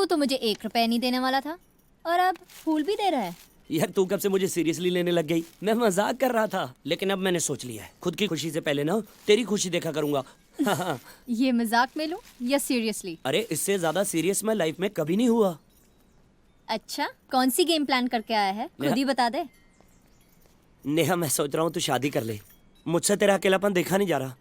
तो मुझे 1 रुपया नहीं देने वाला था और अब फूल भी दे रहा है। यार तू कब से मुझे सीरियसली लेने लग गई? मैं मजाक कर रहा था, लेकिन अब मैंने सोच लिया है खुद की खुशी से पहले ना तेरी खुशी देखा करूंगा। ये मजाक में लूं या सीरियसली? अरे इससे ज्यादा सीरियस मैं लाइफ में कभी नहीं हुआ। अच्छा, कौन सी गेम प्लान करके आया है, खुद ही बता दे। नेहा, मैं सोच रहा हूँ तू शादी कर ले। मुझसे तेरा अकेलापन देखा नहीं जा रहा।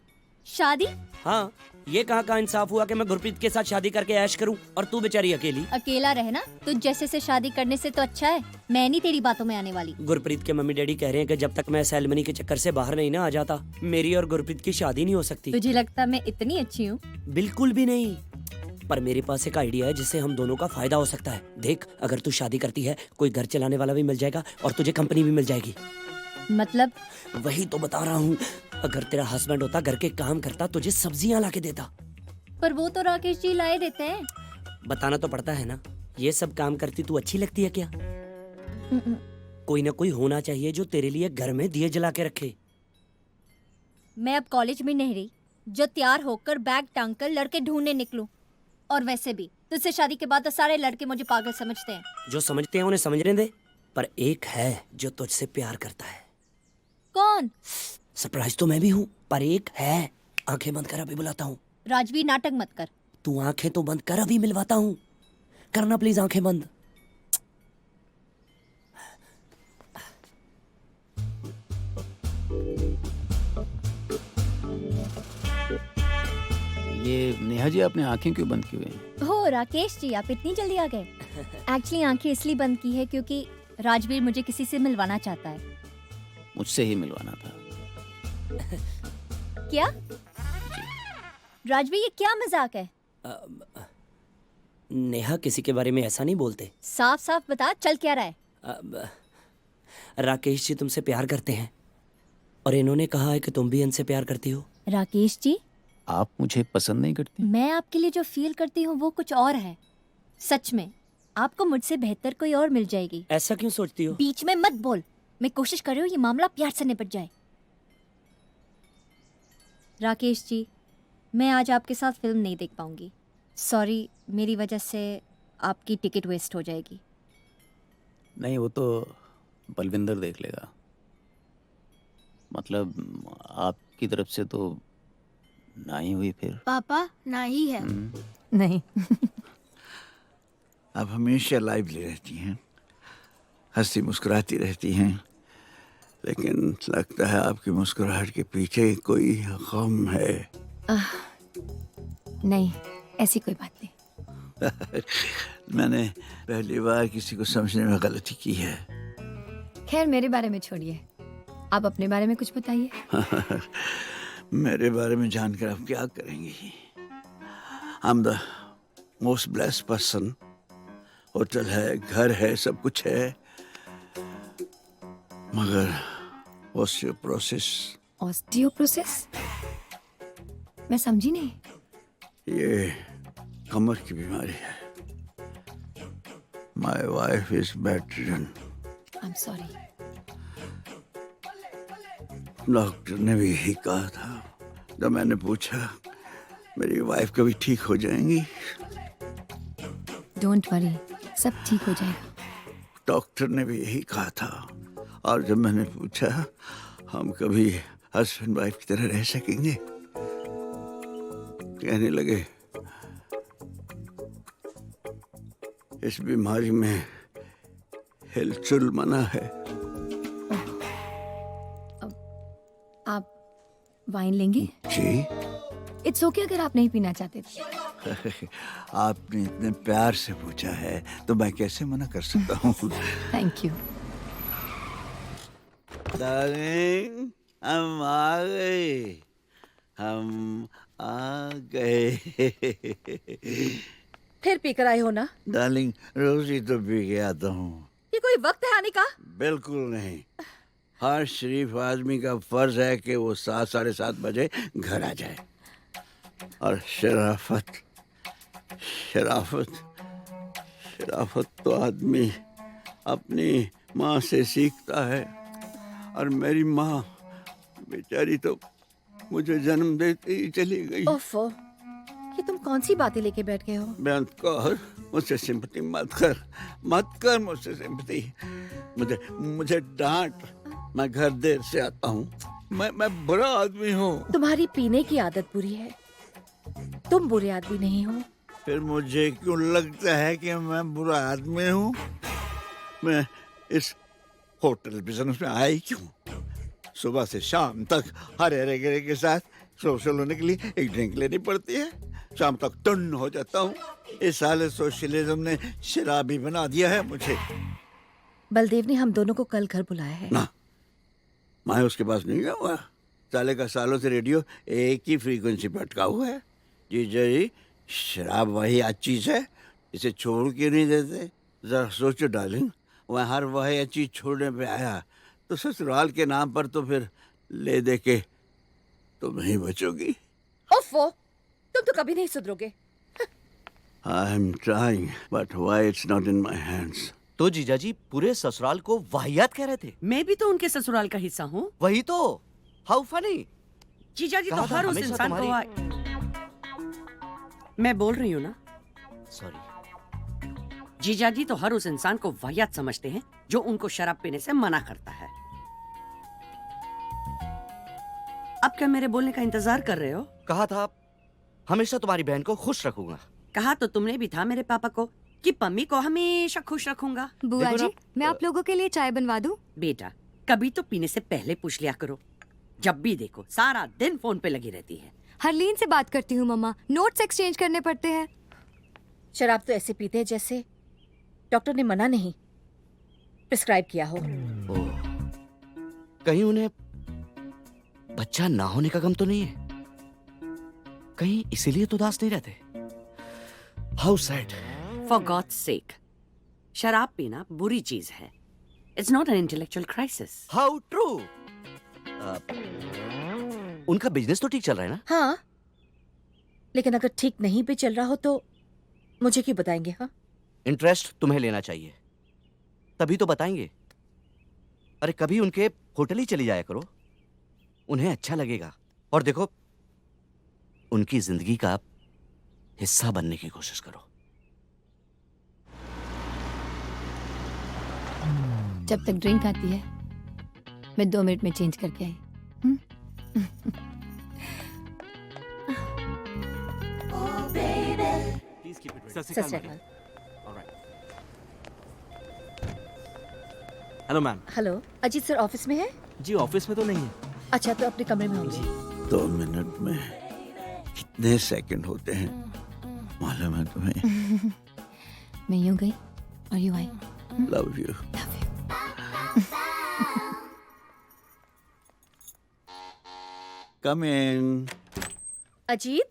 शादी? हाँ, ये कहाँ का इंसाफ हुआ कि मैं गुरप्रीत के साथ शादी करके ऐश करूं और तू बेचारी अकेली। अकेला रहना तो जैसे से शादी करने से तो अच्छा है। मैं नहीं तेरी बातों में आने वाली। गुरप्रीत के मम्मी डैडी कह रहे हैं कि जब तक मैं सेरेमनी के चक्कर से बाहर नहीं ना आ जाता, मेरी और गुरप्रीत की शादी नहीं हो सकती। तुझे लगता मैं इतनी अच्छी हूँ? बिल्कुल भी नहीं, पर मेरे पास एक आइडिया है जिससे हम दोनों का फायदा हो सकता है। देख, अगर तू शादी करती है, कोई घर चलाने वाला भी मिल जाएगा और तुझे कंपनी भी मिल जाएगी। मतलब? वही तो बता रहा हूँ। अगर तेरा हस्बैंड होता, घर के काम करता, तुझे सब्जियां ला के देता। पर वो तो राकेश जी लाए देते हैं। बताना तो पड़ता है ना। ये सब काम करती तू अच्छी लगती है क्या? कोई ना कोई होना चाहिए जो तेरे लिए घर में दिए जला के रखे। मैं अब कॉलेज में नहीं रही जो तैयार होकर बैग टांग कर लड़के ढूंढने निकलूं। और वैसे भी तुझसे शादी के बाद तो सारे लड़के मुझे पागल समझते हैं। जो समझते हैं उन्हें समझने दे, पर एक है जो तुझसे प्यार करता है। कौन? सरप्राइज तो मैं भी हूँ, पर एक है। आंखें बंद कर, अभी बुलाता हूँ। राजवीर, नाटक मत कर। तू आंखें तो बंद कर, अभी मिलवाता हूँ। करना प्लीज आंखें बंद। ये नेहा जी, आपने आंखें क्यों बंद की हुई हैं? हो राकेश जी, आप इतनी जल्दी आ गए। एक्चुअली आंखें इसलिए बंद की है क्योंकि राजवीर मुझे किसी से मिलवाना चाहता है। मुझसे ही मिलवाना था। क्या राजवीर, ये क्या मजाक है? नेहा, किसी के बारे में ऐसा नहीं बोलते। साफ साफ बता, चल क्या रहा है? राकेश जी तुमसे प्यार करते हैं और इन्होंने कहा है कि तुम भी इनसे प्यार करती हो। राकेश जी, आप मुझे पसंद नहीं करती? मैं आपके लिए जो फील करती हूँ वो कुछ और है। सच में आपको मुझसे बेहतर कोई और मिल जाएगी। ऐसा क्यों सोचती हो? बीच में मत बोल। मैं कोशिश कर रही हूँ ये मामला प्यार से निपट जाए। राकेश जी, मैं आज आपके साथ फिल्म नहीं देख पाऊंगी। सॉरी, मेरी वजह से आपकी टिकट वेस्ट हो जाएगी। नहीं, वो तो बलविंदर देख लेगा। मतलब आपकी तरफ से तो ना ही हुई फिर। पापा ना ही है। नहीं। आप हमेशा लाइवली रहती हैं, हंसी मुस्कुराती रहती हैं, लेकिन लगता है आपकी मुस्कुराहट के पीछे कोई गम है। नहीं, ऐसी कोई बात नहीं। मैंने पहली बार किसी को समझने में गलती की है। खैर, मेरे बारे में छोड़िए, आप अपने बारे में कुछ बताइए। मेरे बारे में जानकर आप क्या करेंगी? I am the most blessed person. Hotel है, घर है, सब कुछ है, मगर ऑस्टियोप्रोसिस? मैं समझी नहीं। ये कमर की बीमारी है। My wife is bedridden. I am sorry. Doctor ने भी यही कहा था। जब मैंने पूछा मेरी वाइफ कभी ठीक हो जाएंगी, डोंट वरी, सब ठीक हो जाएगा। डॉक्टर ने भी यही कहा था। और जब मैंने पूछा हम कभी हस्बैंड वाइफ की तरह रह सकेंगे, कहने लगे इस बीमारी में हिलचुल मना है। आप वाइन लेंगे? जी। इट्स ओके अगर आप नहीं पीना चाहते थे। आपने इतने प्यार से पूछा है तो मैं कैसे मना कर सकता हूँ। Thank you. डार्लिंग, हम आ गए, हम आ गए। फिर पीकर आए हो ना? डार्लिंग, रोज ही तो पी के आता हूँ। ये कोई वक्त है आने का? बिल्कुल नहीं। हर शरीफ आदमी का फर्ज है कि वो 7, 7:30 बजे घर आ जाए। और शराफत शराफत शराफत तो आदमी अपनी माँ से सीखता है। और मेरी माँ बेचारी तो मुझे जन्म देते ही चली गई। ओफो, ये तुम कौन सी बातें लेके बैठ गए हो? बेअंत कौर, मुझसे सिंपैथी मत कर मुझसे सिंपैथी। मुझे मुझे डांट, मैं घर देर से आता हूँ, मैं बुरा आदमी हूँ। तुम्हारी पीने की आदत बुरी है, तुम बुरे आदमी नहीं हो। फिर मुझे क्यों लगता है कि मैं बुरा आदमी हूँ? मैं इस होटल बिजनेस में आई क्यों? सुबह से शाम तक हरे हरे गिरे के साथ सोशल होने के लिए एक ड्रिंक लेनी पड़ती है। शाम तक टन हो जाता हूँ। इस साले सोशलिज्म ने शराबी बना दिया है मुझे। बलदेव ने हम दोनों को कल घर बुलाया है। ना, मैं उसके पास नहीं गया हुआ। साले का सालों से रेडियो एक ही फ्रीक्वेंसी पर अटका हुआ है। जी, शराब वही अच्छी चीज है, इसे छोड़ के नहीं देते। जरा सोचो डार्लिंग, वह हर वही चीज छोड़ने पे आया तो ससुराल के नाम पर तो फिर ले दे के तुम नहीं बचोगी। ओफो, तुम तो कभी नहीं सुधरोगे। I am trying but why it's not in my hands. तो जीजाजी पूरे ससुराल को वाहियात कह रहे थे। मैं भी तो उनके ससुराल का हिस्सा हूँ। वही तो, हाउ फनी। जीजा जी तो कहा था हर उस हमेशा इंसान को मैं बोल रही हूँ ना, सॉरी। जीजा जी तो हर उस इंसान को वाहियात समझते हैं जो उनको शराब पीने से मना करता है। अब क्या मेरे बोलने का इंतजार कर रहे हो? कहा था हमेशा तुम्हारी बहन को खुश रखूंगा। कहा तो तुमने भी था मेरे पापा को कि पम्मी को हमेशा खुश रखूंगा। बुआ देखो जी, ना, मैं आप लोगों के लिए चाय बनवा दूं? बेटा, कभी तो पीने से पहले पूछ लिया करो। जब भी देखो सारा दिन फोन पे लगी रहती है। हरलीन से बात करती हूँ मम्मा, नोट्स एक्सचेंज करने पड़ते हैं। शराब तो ऐसे पीते हैं जैसे डॉक्टर ने मना नहीं प्रिस्क्राइब किया हो। ओह, कहीं उन्हें बच्चा ना होने का गम तो नहीं है? कहीं इसीलिए तो उदास नहीं रहते? How sad. फॉर गॉड्स सेक, शराब पीना बुरी चीज है। It's not an intellectual crisis. How true. उनका बिजनेस तो ठीक चल रहा है ना? हाँ, लेकिन अगर ठीक नहीं भी चल रहा हो तो मुझे क्यों बताएंगे? हाँ, इंटरेस्ट तुम्हें लेना चाहिए, तभी तो बताएंगे। अरे कभी उनके होटल ही चली जाया करो, उन्हें अच्छा लगेगा। और देखो, उनकी जिंदगी का हिस्सा बनने की कोशिश करो। जब तक ड्रिंक आती है मैं 2 मिनट में चेंज करके आई। सत श्री अकाल। Hello ma'am. Hello, Ajit sir office में है? जी ऑफिस में तो नहीं है। अच्छा, तो अपने कमरे में होंगे। 2 मिनट में कितने सेकंड होते हैं मालूम है तुम्हें? मैं यूं गई और यूं आई। Love you. Come in. Ajit,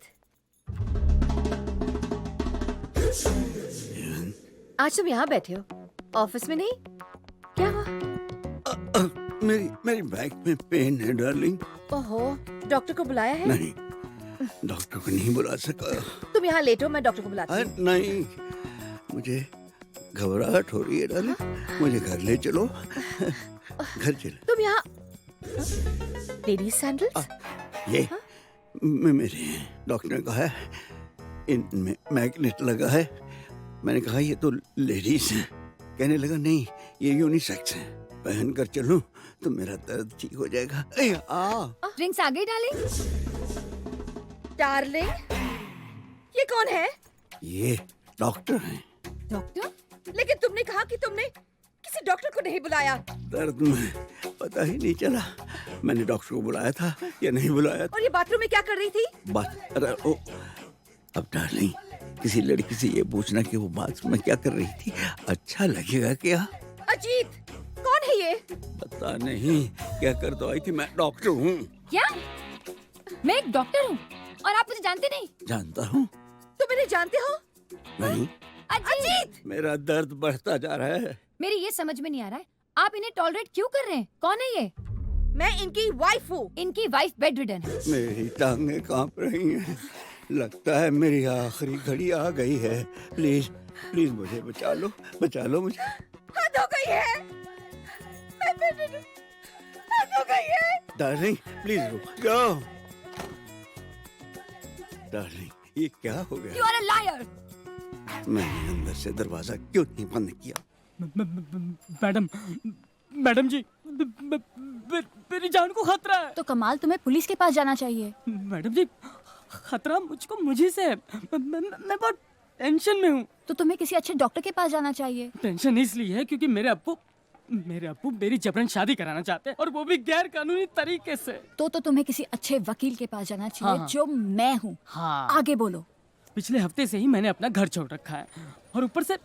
आज तुम यहाँ बैठे हो, ऑफिस में नहीं? क्या हुआ? मेरी बैक में पेन है डार्लिंग। ओहो, डॉक्टर को बुलाया है? नहीं, डॉक्टर को नहीं बुला सका। तुम यहाँ लेटो, मैं डॉक्टर को बुलाती हूँ। नहीं, मुझे घबराहट हो रही है डार्लिंग, मुझे घर ले चलो। घर चलो। तुम यहाँ लेडीज सैंडल्स? ये मेरे हैं। डॉक्टर ने कहा है इनमें मैग्नेट लगा है। मैंने कहा ये तो लेडीज हैं। कहने लगा नहीं, ये यूनिसेक्स है, पहन कर चलूं तो मेरा दर्द ठीक हो जाएगा। ड्रिंक्स आ गई डार्लिंग? डार्लिंग, ये कौन है? ये डॉक्टर हैं। डॉक्टर? लेकिन तुमने कहा कि तुमने किसी डॉक्टर को नहीं बुलाया। दर्द में पता ही नहीं चला मैंने डॉक्टर को बुलाया था या नहीं बुलाया था। और ये बाथरूम में क्या कर रही थी? बात अरे ओ, अब डार्लिंग, किसी लड़की से ये पूछना कि वो बाथरूम में क्या कर रही थी अच्छा लगेगा क्या? अजीत, कौन है ये? पता नहीं क्या कर दो आई थी। मैं डॉक्टर हूँ। क्या? मैं एक डॉक्टर हूँ और आप मुझे जानते नहीं? जानता हूँ। तुम इन्हें जानते हो? नहीं, अजीत! मेरा दर्द बढ़ता जा रहा है। मेरी ये समझ में नहीं आ रहा है, आप इन्हें टॉलरेट क्यों कर रहे हैं? कौन है ये? मैं इनकी वाइफ हूँ। इनकी वाइफ बेड रिडन है। मेरी टांगें कांप रही हैं। लगता है मेरी आखिरी घड़ी आ गई है। प्लीज प्लीज मुझे बचा लो मुझे। हद हो गई है। हद हो गई है। डार्लिंग प्लीज रुक जाओ। डार्लिंग ये क्या हो गया? You are a liar. मैंने अंदर से दरवाजा क्यों नहीं बंद किया? मैडम मैडम जी मेरी जान को खतरा है। तो कमाल, तुम्हें पुलिस के पास जाना चाहिए। मैडम जी खतरा मुझको मुझे से है। मैं बहुत टेंशन में हूँ। तो तुम्हें किसी अच्छे डॉक्टर के पास जाना चाहिए। टेंशन इसलिए है क्योंकि मेरे अब्बू मेरी जबरन शादी कराना चाहते हैं और वो भी गैर कानूनी तरीके से। तो तुम्हें किसी अच्छे वकील के पास जाना चाहिए, हाँ। जो मैं हूँ। हाँ। आगे बोलो। पिछले हफ्ते से ही मैंने अपना घर छोड़ रखा है और ऊपर से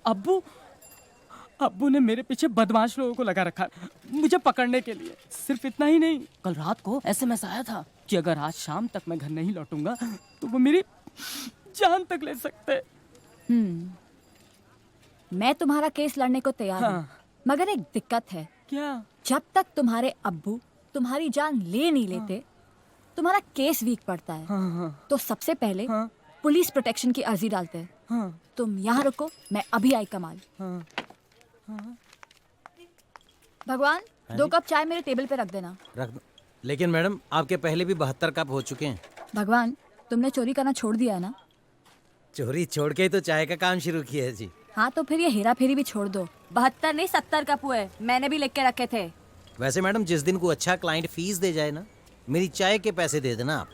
अब्बू ने मेरे पीछे बदमाश लोगों को लगा रखा है मुझे पकड़ने के लिए। सिर्फ इतना ही नहीं, कल रात को एसएमएस आया था कि अगर आज शाम तक मैं घर नहीं लौटूंगा तो वो मेरी जान तक ले सकते हैं। मैं तुम्हारा केस लड़ने को तैयार हूँ, हाँ। मगर एक दिक्कत है। क्या? जब तक तुम्हारे अब्बू तुम्हारी जान ले नहीं लेते, तुम्हारा केस वीक पड़ता है। हाँ। तो सबसे पहले हाँ। पुलिस प्रोटेक्शन की अर्जी डालते हैं। हाँ। तुम यहाँ रुको, मैं अभी आई कमाल। हाँ। भगवान, 2 कप चाय मेरे टेबल पे रख देना। रख दो। लेकिन मैडम आपके पहले भी 72 कप हो चुके हैं। भगवान, तुमने चोरी करना छोड़ दिया है ना? चोरी छोड़ के ही तो चाय का काम शुरू किया है जी। हाँ, तो फिर ये हेरा फेरी भी छोड़ दो। 72 नहीं 70 कप हुए, मैंने भी लिख के रखे थे। वैसे मैडम जिस दिन को अच्छा क्लाइंट फीस दे जाए ना, मेरी चाय के पैसे दे देना आप।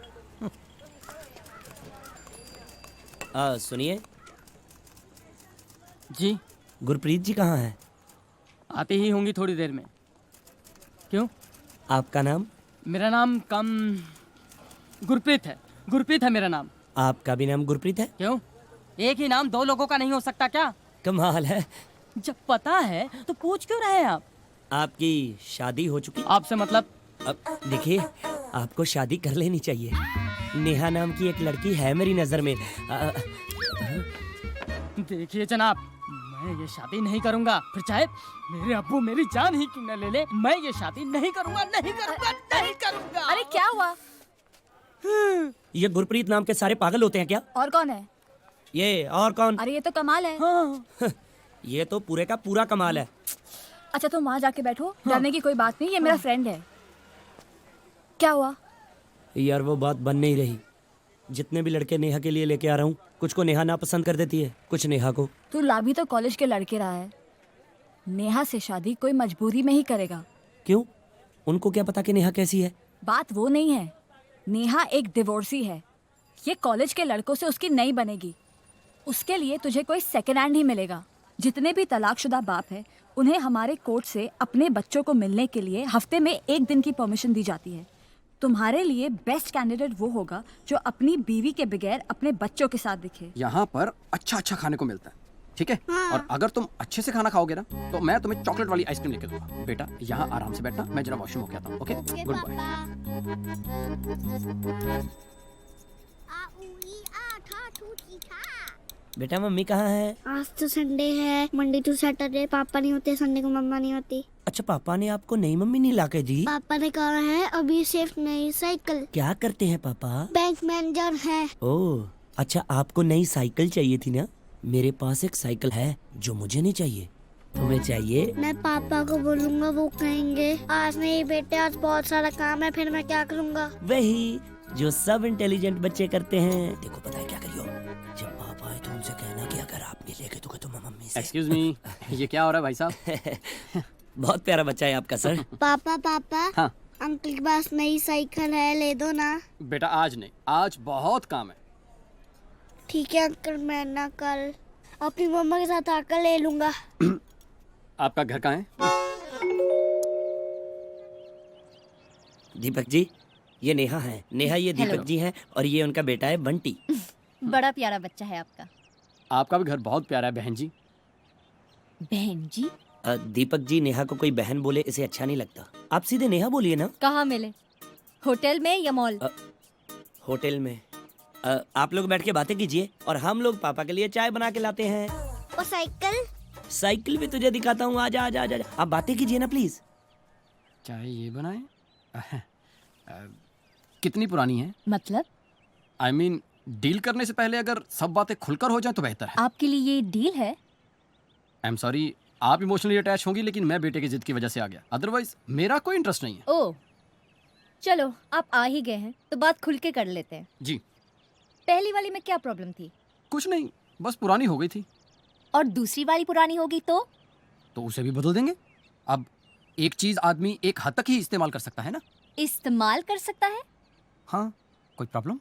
सुनिए, जी गुरप्रीत जी कहाँ हैं? आती ही होंगी थोड़ी देर में। क्यों? आपका नाम? मेरा नाम गुरप्रीत है मेरा नाम। आपका भी नाम गुरप्रीत है? क्यों? एक ही नाम 2 लोगों का नहीं हो सकता क्या? कमाल है। जब पता है तो पूछ क्यों रहे हैं आप? आपकी शादी हो चुकी? आपसे मतलब? अब देखिए, आपको शादी कर लेनी चाहिए। नेहा नाम की एक लड़की है मेरी नजर में। देखिए जनाब, मैं ये शादी नहीं करूंगा, फिर चाहे मेरे अब्बू मेरी जान ही क्यों न ले ले, मैं ये शादी नहीं करूंगा। अरे क्या हुआ? ये गुरप्रीत नाम के सारे पागल होते हैं क्या? और कौन है? ये और कौन? अरे ये तो कमाल है। हाँ। ये तो पूरे का पूरा कमाल है। अच्छा, तुम वहाँ जाके बैठो, डरने की कोई बात नहीं, ये मेरा फ्रेंड है। क्या हुआ? यार वो बात बन नहीं रही। जितने भी लड़के नेहा के लिए लेके आ रहा हूँ, कुछ को नेहा ना पसंद कर देती है, कुछ नेहा को। तू ला भी तो कॉलेज के लड़के रहा है। नेहा से शादी कोई मजबूरी में ही करेगा। क्यों? उनको क्या पता कि नेहा कैसी है? बात वो नहीं है, नेहा एक डिवोर्सी है। ये कॉलेज के लड़कों से उसकी नहीं बनेगी। उसके लिए तुझे कोई सेकेंड हैंड ही मिलेगा। जितने भी तलाकशुदा बाप है, उन्हें हमारे कोर्ट से अपने बच्चों को मिलने के लिए हफ्ते में 1 दिन की परमिशन दी जाती है। तुम्हारे लिए बेस्ट कैंडिडेट वो होगा जो अपनी बीवी के बगैर अपने बच्चों के साथ दिखे। यहाँ पर अच्छा खाने को मिलता है, ठीक है? और अगर तुम अच्छे से खाना खाओगे ना, तो मैं तुम्हें चॉकलेट वाली आइसक्रीम लेके दूंगा। बेटा यहाँ आराम से बैठना, मैं जरा वॉशरूम होके आता हूँ। Okay, good bye. बेटा मम्मी कहाँ है? आज तो संडे है, मंडे टू सैटरडे पापा नहीं होते, संडे को मम्मा नहीं होती। अच्छा, पापा ने आपको नई मम्मी नहीं लाके दी? पापा ने कहा है अभी सिर्फ नई साइकिल। क्या करते हैं पापा? बैंक मैनेजर है। ओह अच्छा, आपको नई साइकिल चाहिए थी ना? मेरे पास एक साइकिल है जो मुझे नहीं चाहिए, तुम्हें चाहिए। मैं पापा को बोलूंगा, वो कहेंगे आज नहीं बेटे, आज बहुत सारा काम है, फिर मैं क्या करूंगा? वही जो सब इंटेलिजेंट बच्चे करते हैं। देखो पता है क्या करियो, जब पापा आए तो उनसे कहना कि अगर आप नहीं लेके दोगे तो मैं मम्मी से। एक्सक्यूज मी, ये क्या हो रहा है भाई साहब? बहुत प्यारा बच्चा है आपका सर। पापा हाँ अंकल के पास नई साइकिल है, ले दो ना। बेटा आज नहीं, आज बहुत काम है। ठीक है अंकल, मैं ना कल अपनी मम्मा के साथ आकर ले लूंगा। आपका घर कहाँ है? दीपक जी, ये नेहा है। नेहा ये दीपक जी हैं और ये उनका बेटा है बंटी। बड़ा प्यारा बच्चा है आपका। आपका भी घर बहुत प्यारा है बहन जी। बहन जी? दीपक जी, नेहा को कोई बहन बोले इसे अच्छा नहीं लगता। आप सीधे नेहा बोलिए ना। कहाँ मिले, होटल में या मॉल? होटल में। आप लोग बैठ के बातें कीजिए और हम लोग पापा के लिए चाय बना के लाते हैं। और साइकिल? साइकिल भी तुझे दिखाता हूँ, आजा आजा आजा। आप बातें कीजिए ना प्लीज। चाय ये बनाए? कितनी पुरानी है? मतलब? I mean, डील करने से पहले अगर सब बातें खुलकर हो जाए तो बेहतर है। आपके लिए ये डील है? आई एम सॉरी, आप इमोशनली अटैच होंगी, लेकिन मैं बेटे की जिद की वजह से आ गया। अदरवाइज मेरा कोई इंटरेस्ट नहीं है। ओह चलो, आप आ ही गए हैं तो बात खुल के कर लेते हैं। जी। पहली वाली में क्या प्रॉब्लम थी? कुछ नहीं, बस पुरानी हो गई थी। और दूसरी वाली पुरानी होगी तो उसे भी बदल देंगे। अब एक चीज आदमी एक हद तक ही इस्तेमाल कर सकता है ना। इस्तेमाल कर सकता है? हाँ, कोई प्रॉब्लम?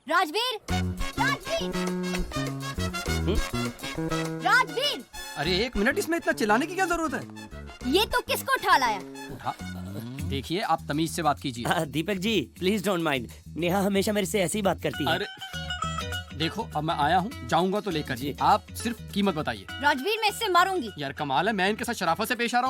राजवीर! राजवीर! राजवीर! अरे 1 मिनट, इसमें इतना चिल्लाने की क्या जरूरत है? ये तो किसको उठा लाया? उठा, देखिए आप तमीज से बात कीजिए। Deepak ji please don't mind, Neha हमेशा मेरे से ऐसी बात करती है। अरे देखो, अब मैं आया हूँ, जाऊंगा तो लेकर जी। आप सिर्फ कीमत बताइए। राजवीर, मैं इससे मारूंगी। यार कमाल है, मैं इनके साथ शराफत से पेश आ रहा हूँ।